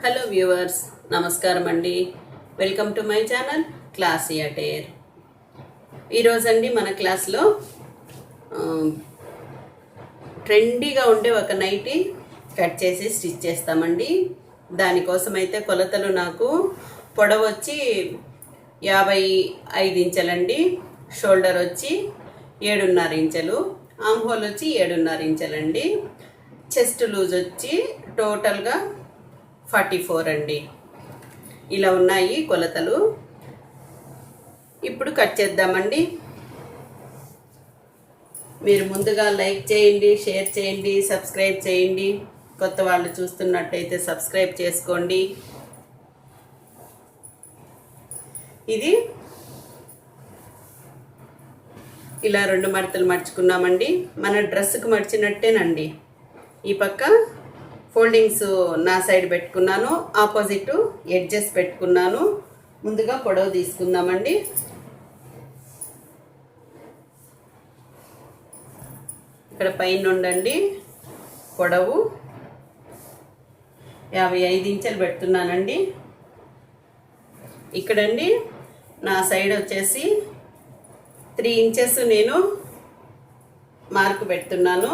Hello viewers, నమస్కారం అండి. Welcome to my channel classy attire. ఈరోజండి మన క్లాస్లో ట్రెండీగా ఉండే ఒక నైటీ కట్ చేసి స్టిచ్ చేస్తామండి. దానికోసం అయితే కొలతలు నాకు పొడవు వచ్చి 55 ఇంచులండి, షోల్డర్ వచ్చి 7.5 ఇంచులు, ఆమ్ హోల్ వచ్చి 7.5 ఇంచులండి, చెస్ట్ లూజ్ వచ్చి టోటల్గా 44 అండి. ఇలా ఉన్నాయి కొలతలు. ఇప్పుడు కట్ చేద్దామండి. మీరు ముందుగా లైక్ చేయండి, షేర్ చేయండి, సబ్స్క్రైబ్ చేయండి. కొత్త వాళ్ళు చూస్తున్నట్టయితే సబ్స్క్రైబ్ చేసుకోండి. ఇది ఇలా 2 మడతలు మడుచుకున్నామండి. మన డ్రెస్సుకు మడిచినట్టేనండి. ఈ పక్క ఫోల్డింగ్స్ నా సైడ్ పెట్టుకున్నాను, ఆపోజిట్ ఎడ్జెస్ పెట్టుకున్నాను. ముందుగా పొడవు తీసుకుందామండి. ఇక్కడ పైన ఉండండి పొడవు 55 ఇంచులు పెడుతున్నానండి. ఇక్కడండి నా సైడ్ వచ్చేసి 3 ఇంచెస్ నేను మార్కు పెడుతున్నాను.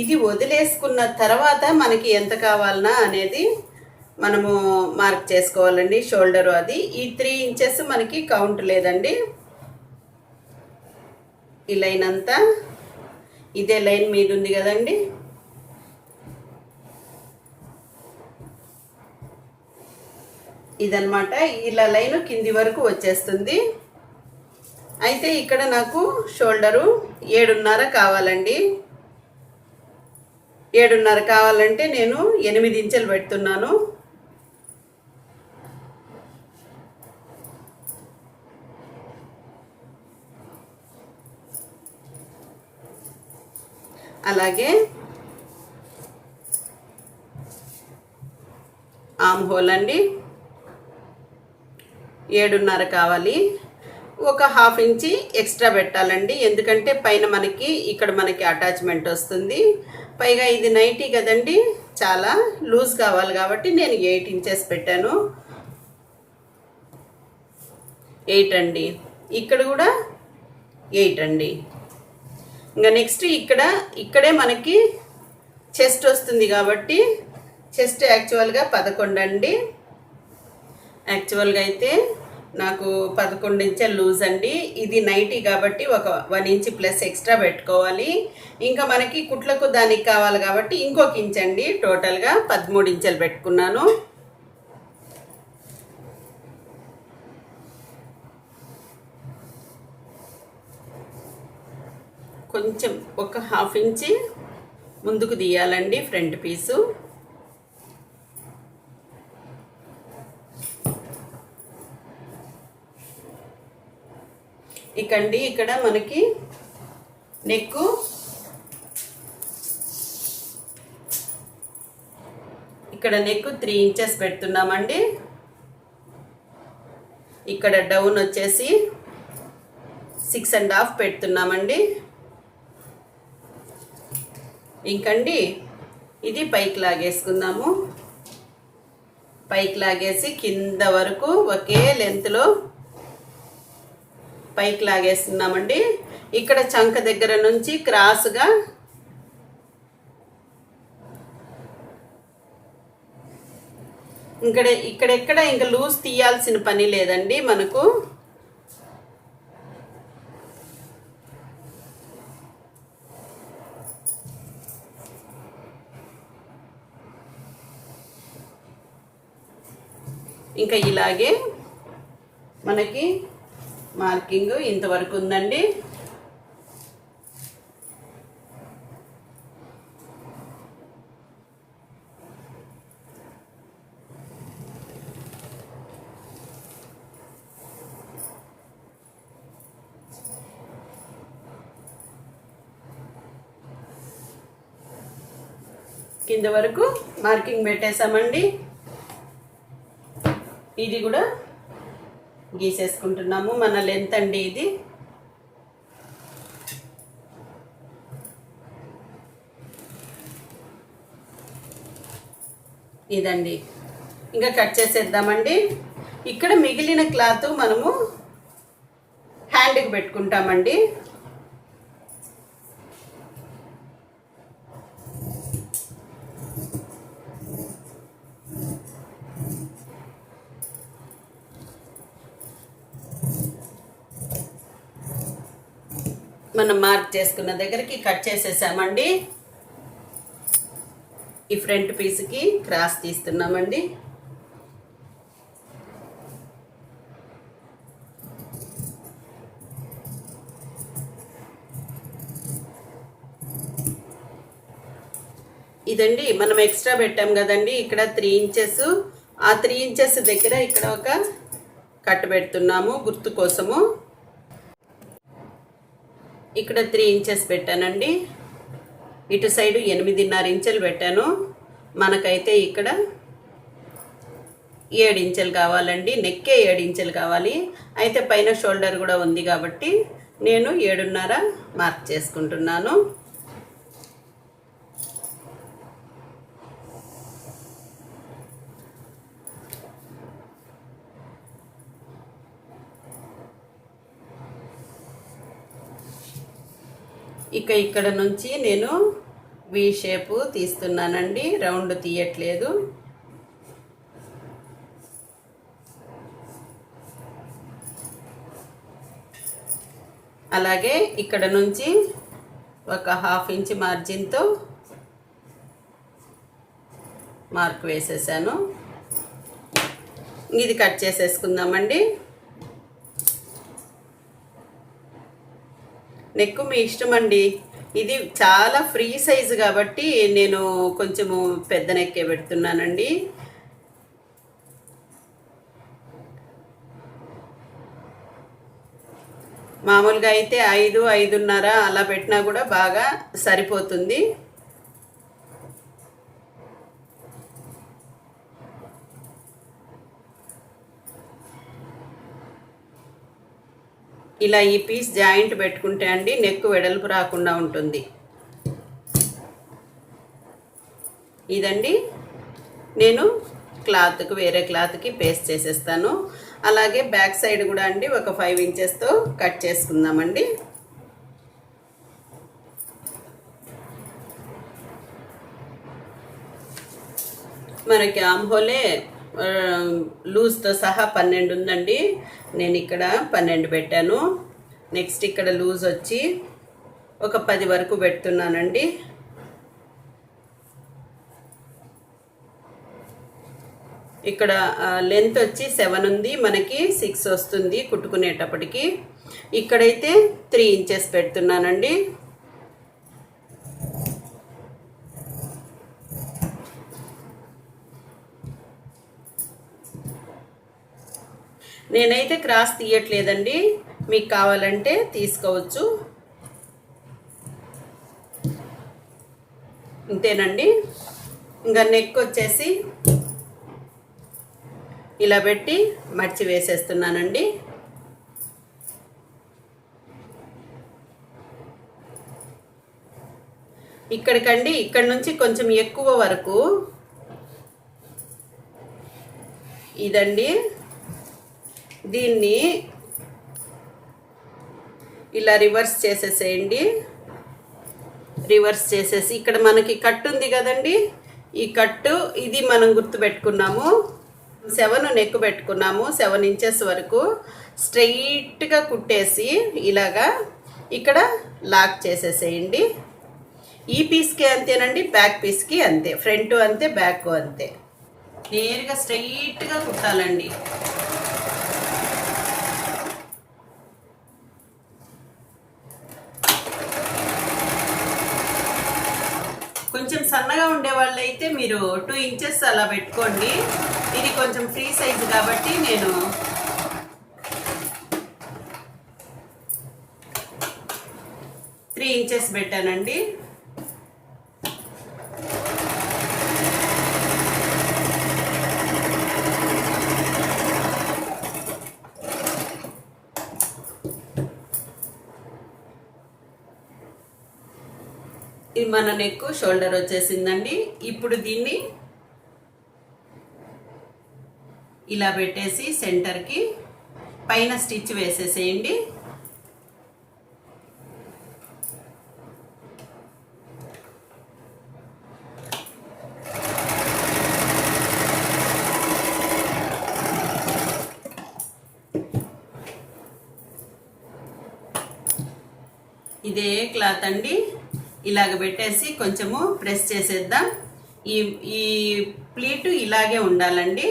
ఇది వదిలేసుకున్న తర్వాత మనకి ఎంత కావాలన్నా అనేది మనము మార్క్ చేసుకోవాలండి. షోల్డరు అది ఈ 3 ఇంచెస్ మనకి కౌంట్ లేదండి. ఈ లైన్ అంతా ఇదే లైన్ మీద ఉంది కదండి. ఇదన్నమాట. ఇలా లైన్ కింది వరకు వచ్చేస్తుంది. అయితే ఇక్కడ నాకు షోల్డరు 7.5 కావాలండి. 7.5 కావాలంటే నేను 8 ఇంచులు పెడుతున్నాను. అలాగే ఆమ్ హోల్ అండి 7.5 కావాలి. ఒక 1/2 ఇంచి ఎక్స్ట్రా పెట్టాలండి. ఎందుకంటే పైన ఇక్కడ మనకి అటాచ్మెంట్ వస్తుంది. పైగా ఇది నైటీ కదండి, చాలా లూజ్ కావాలి కాబట్టి నేను 8 ఇంచెస్ పెట్టాను. 8 అండి. ఇక్కడ కూడా 8 అండి. ఇంకా నెక్స్ట్ ఇక్కడే మనకి చెస్ట్ వస్తుంది కాబట్టి చెస్ట్ యాక్చువల్గా 11 అండి. యాక్చువల్గా అయితే నాకు 11 ఇంచెలు లూజ్ అండి. ఇది నైటీ కాబట్టి ఒక 1 ఇంచ్ ప్లస్ ఎక్స్ట్రా పెట్టుకోవాలి. ఇంకా మనకి కుట్లకు దానికి కావాలి కాబట్టి ఇంకొక ఇంచ్ అండి. టోటల్గా 13 ఇంచెలు పెట్టుకున్నాను. కొంచెం ఒక 1/2 ఇంచి ముందుకు తీయాలండి ఫ్రంట్ పీసు. ఇక్కడ మనకి నెక్కు ఇక్కడ నెక్కు 3 ఇంచెస్ పెడుతున్నామండి. ఇక్కడ డౌన్ వచ్చేసి 6.5 పెడుతున్నామండి. ఇంకండి ఇది పైకి లాగేసుకుందాము. పైకి లాగేసి కింద వరకు ఒకే లెంత్లో పైకి లాగేస్తున్నామండి. ఇక్కడ చంక దగ్గర నుంచి క్రాస్గా ఇక్కడెక్కడ ఇంకా లూజ్ తీయాల్సిన పని లేదండి మనకు. ఇంకా ఇలాగే మనకి మార్కింగ్ ఇంతవరకు ఉందండి. కింద వరకు మార్కింగ్ పెట్టేసామండి. ఇది కూడా గీసేసుకుంటున్నాము. మన లెంత్ అండి ఇది. ఇదండి, ఇంకా కట్ చేసేద్దామండి. ఇక్కడ మిగిలిన క్లాత్ మనము హ్యాండ్కి పెట్టుకుంటామండి. మనం మార్క్ చేసుకున్న దగ్గరికి కట్ చేసేసామండి. ఈ ఫ్రంట్ పీస్కి క్రాస్ తీస్తున్నామండి. ఇదండి మనం ఎక్స్ట్రా పెట్టాం కదండి, ఇక్కడ 3 ఇంచెస్. ఆ 3 ఇంచెస్ దగ్గర ఇక్కడ ఒక కట్ పెడుతున్నాము గుర్తు కోసము. ఇక్కడ 3 ఇంచెస్ పెట్టానండి. ఇటు సైడు 8.5 ఇంచులు పెట్టాను. మనకైతే ఇక్కడ 7 ఇంచులు కావాలండి. నెక్కే 7 ఇంచులు కావాలి. అయితే పైన షోల్డర్ కూడా ఉంది కాబట్టి నేను 7.5 మార్క్ చేసుకుంటున్నాను. ఇక ఇక్కడ నుంచి నేను వి షేపు తీస్తున్నానండి, రౌండ్ తీయట్లేదు. అలాగే ఇక్కడ నుంచి ఒక 1/2 ఇంచ్ మార్జిన్తో మార్క్ వేసేసాను. ఇది కట్ చేసేసుకుందామండి. నెక్ మీ ఇష్టం అండి. ఇది చాలా ఫ్రీ సైజు కాబట్టి నేను కొంచెము పెద్ద నెక్కే పెడుతున్నానండి. మామూలుగా అయితే 5, 5.5 అలా పెట్టినా కూడా బాగా సరిపోతుంది. ఇలా ఈ పీస్ జాయింట్ పెట్టుకుంటే అండి నెక్ వెడల్పు రాకుండా ఉంటుంది. ఇదండి, నేను క్లాత్కి వేరే క్లాత్కి పేస్ట్ చేసేస్తాను. అలాగే బ్యాక్ సైడ్ కూడా అండి ఒక 5 ఇంచెస్తో కట్ చేసుకుందామండి. మనకి ఆమ్హోలే లూజ్తో సహా 12 ఉందండి. నేను ఇక్కడ 12 పెట్టాను. నెక్స్ట్ ఇక్కడ లూజ్ వచ్చి ఒక 10 వరకు పెడుతున్నానండి. ఇక్కడ లెంత్ వచ్చి 7 ఉంది, మనకి 6 వస్తుంది కుట్టుకునేటప్పటికి. ఇక్కడైతే 3 ఇంచెస్ పెడుతున్నానండి. నేనైతే క్రాస్ తీయట్లేదండి, మీకు కావాలంటే తీసుకోవచ్చు. ఇంతేనండి. ఇంకా నెక్ వచ్చేసి ఇలా పెట్టి మర్చి వేసేస్తున్నానండి. ఇక్కడికండి ఇక్కడ నుంచి కొంచెం ఎక్కువ వరకు ఇదండి, దీన్ని ఇలా రివర్స్ చేసేసేయండి. రివర్స్ చేసేసి ఇక్కడ మనకి కట్టు ఉంది కదండి, ఈ కట్టు ఇది మనం గుర్తు పెట్టుకున్నాము. 7 నెక్ పెట్టుకున్నాము. 7 ఇంచెస్ వరకు స్ట్రైట్గా కుట్టేసి ఇలాగా ఇక్కడ లాక్ చేసేసేయండి. ఈ పీస్కి అంతేనండి, బ్యాక్ పీస్కి అంతే. ఫ్రంట్ అంతే, బ్యాక్ అంతే. నేరుగా స్ట్రైట్గా కుట్టాలండి. కొంచెం సన్నగా ఉండే వాళ్ళైతే మీరు 2 ఇంచెస్ అలా పెట్టుకోండి. ఇది కొంచెం ఫ్రీ సైజు కాబట్టి నేను 3 ఇంచెస్ పెట్టానండి. ఇది మన నెక్ షోల్డర్ వచ్చేసిందండి. ఇప్పుడు దీన్ని ఇలా పెట్టేసి సెంటర్కి పైన స్టిచ్ వేసేసేయండి. ఇదే క్లాత్ అండి, ఇలాగ పెట్టేసి కొంచెము ప్రెస్ చేసేద్దాం. ఈ ఈ ప్లీట్ ఇలాగే ఉండాలండి,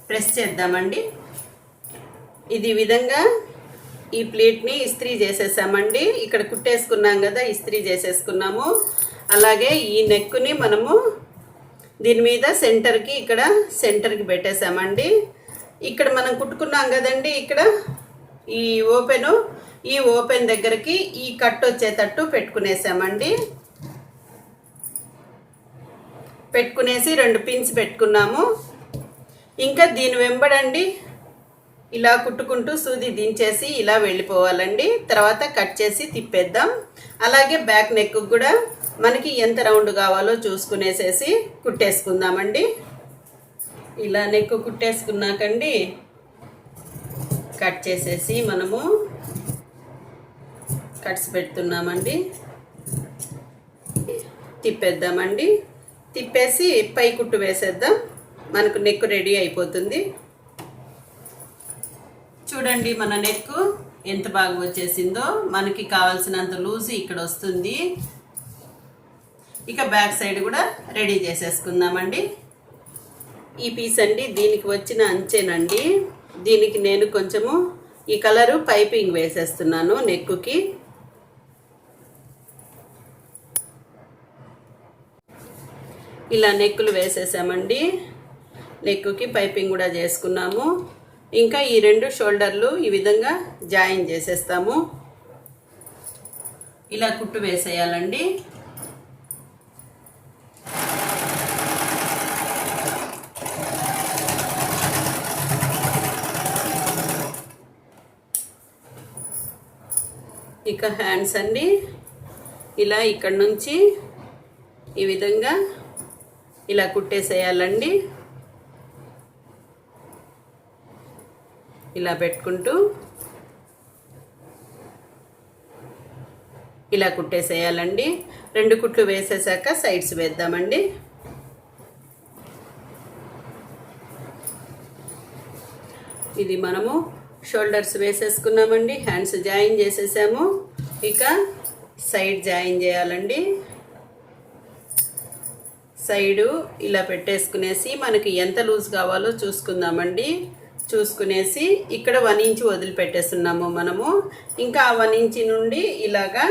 ప్రెస్ చేద్దామండి. ఇది విధంగా ఈ ప్లీట్ని ఇస్త్రీ చేసేసామండి. ఇక్కడ కుట్టేసుకున్నాం కదా, ఇస్త్రీ చేసేసుకున్నాము. అలాగే ఈ నెక్కుని మనము దీని మీద సెంటర్కి, ఇక్కడ సెంటర్కి పెట్టేసామండి. ఇక్కడ మనం కుట్టుకున్నాం కదండి, ఇక్కడ ఈ ఓపెన్ దగ్గరికి ఈ కట్ వచ్చేటట్టు పెట్టుకునేసామండి. పెట్టుకునేసి 2 పిన్స్ పెట్టుకున్నాము. ఇంకా దీని వెంబడండి ఇలా కుట్టుకుంటూ సూది దించేసి ఇలా వెళ్ళిపోవాలండి. తర్వాత కట్ చేసి తిప్పేద్దాం. అలాగే బ్యాక్ నెక్ కూడా మనకి ఎంత రౌండ్ కావాలో చూసుకునేసేసి కుట్టేసుకుందామండి. ఇలా నెక్ కుట్టేసుకున్నాకండి కట్ చేసేసి మనము కట్స్ పెడుతున్నామండి. తిప్పేద్దామండి. తిప్పేసి పై కుట్టు వేసేద్దాం. మనకు నెక్ రెడీ అయిపోతుంది. చూడండి మన నెక్ ఎంత బాగా వచ్చేసిందో. మనకి కావాల్సినంత లూజ్ ఇక్కడ వస్తుంది. ఇక బ్యాక్ సైడ్ కూడా రెడీ చేసేసుకుందామండి. ఈ పీస్ అండి, దీనికి వచ్చిన అంచేనండి. దీనికి నేను కొంచెము ఈ కలరు పైపింగ్ వేసేస్తున్నాను నెక్కుకి. ఇలా నెక్కులు వేసేసామండి. నెక్కుకి పైపింగ్ కూడా చేసుకున్నాము. ఇంకా ఈ 2 షోల్డర్లు ఈ విధంగా జాయిన్ చేసేస్తాము. ఇలా కుట్టు వేసేయాలండి. ఇక హ్యాండ్స్ అండి, ఇలా ఇక్కడ నుంచి ఈ విధంగా ఇలా కుట్టేసేయాలండి. ఇలా పెట్టుకుంటూ ఇలా కుట్టేసేయాలండి. 2 కుట్లు వేసేసాక సైడ్స్ వేద్దామండి. ఇది మనము షోల్డర్స్ వేసేసుకున్నామండి. హ్యాండ్స్ జాయిన్ చేసేసాము. ఇక సైడ్ జాయిన్ చేయాలండి. సైడు ఇలా పెట్టేసుకునేసి మనకి ఎంత లూజ్ కావాలో చూసుకుందామండి. చూసుకునేసి ఇక్కడ 1 ఇంచ్ వదిలిపెట్టేస్తున్నాము మనము. ఇంకా 1 ఇంచ్ నుండి ఇలాగా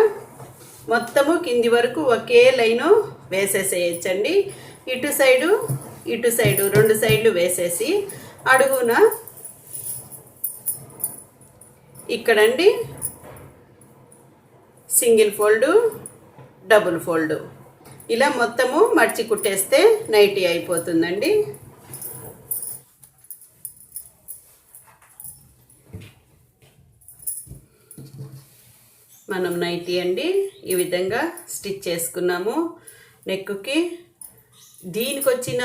మొత్తము కింది వరకు ఒకే లైను వేసేసేయచ్చండి. ఇటు సైడు 2 సైడ్లు వేసేసి అడుగున ఇక్కడండి సింగిల్ ఫోల్డు, డబుల్ ఫోల్డు ఇలా మొత్తము మడిచి కుట్టేస్తే నైటీ అయిపోతుందండి. మనం నైటీ అండి ఈ విధంగా స్టిచ్ చేసుకున్నాము. నెక్కుకి దీనికి వచ్చిన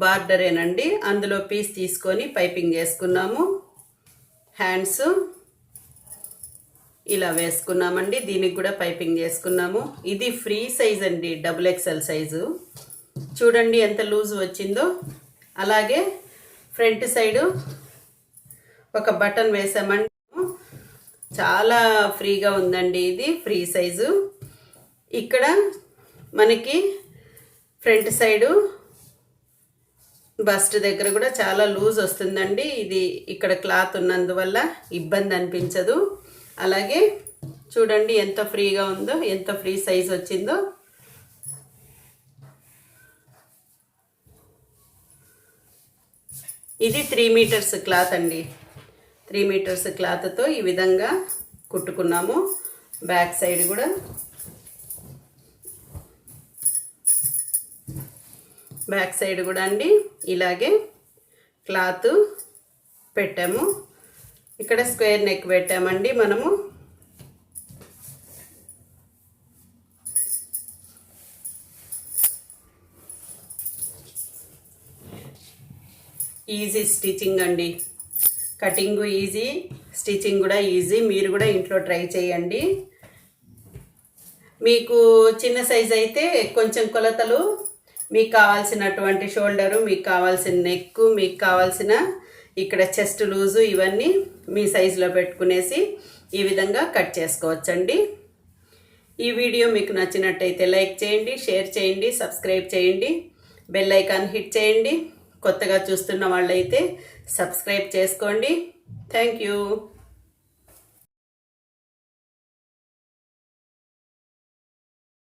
బార్డరేనండి, అందులో పీస్ తీసుకొని పైపింగ్ చేసుకున్నాము. హ్యాండ్స్ ఇలా వేసుకున్నామండి. దీనికి కూడా పైపింగ్ చేసుకున్నాము. ఇది ఫ్రీ సైజ్ అండి, XXL సైజు. చూడండి ఎంత లూజ్ వచ్చిందో. అలాగే ఫ్రంట్ సైడు ఒక బటన్ వేసామండి. చాలా ఫ్రీగా ఉందండి, ఇది ఫ్రీ సైజు. ఇక్కడ మనకి ఫ్రంట్ సైడు బస్ట్ దగ్గర కూడా చాలా లూజ్ వస్తుందండి. ఇది ఇక్కడ క్లాత్ ఉన్నందువల్ల ఇబ్బంది అనిపించదు. అలాగే చూడండి ఎంత ఫ్రీగా ఉందో, ఎంత ఫ్రీ సైజ్ వచ్చిందో. ఇది 3 మీటర్స్ క్లాత్ అండి. 3 మీటర్స్ క్లాత్తో ఈ విధంగా కుట్టుకున్నాము. బ్యాక్ సైడ్ కూడా అండి ఇలాగే క్లాత్ పెట్టాము. ఇక్కడ స్క్వేర్ నెక్ పెట్టామండి మనము. ఈజీ స్టిచ్చింగ్ అండి. కటింగ్ ఈజీ, స్టిచ్చింగ్ కూడా ఈజీ. మీరు కూడా ఇంట్లో ట్రై చేయండి. మీకు చిన్న సైజ్ అయితే కొంచెం కొలతలు, మీకు కావాల్సినటువంటి షోల్డరు, మీకు కావాల్సిన నెక్, మీకు కావాల్సిన ఇక్కడ చెస్ట్ లూజు ఇవన్నీ మీ సైజులో పెట్టుకునేసి ఈ విధంగా కట్ చేసుకోవచ్చండి. ఈ వీడియో మీకు నచ్చినట్టయితే లైక్ చేయండి, షేర్ చేయండి, సబ్స్క్రైబ్ చేయండి, బెల్ ఐకాన్ హిట్ చేయండి. కొత్తగా చూస్తున్న వాళ్ళైతే సబ్స్క్రైబ్ చేసుకోండి. Thank you.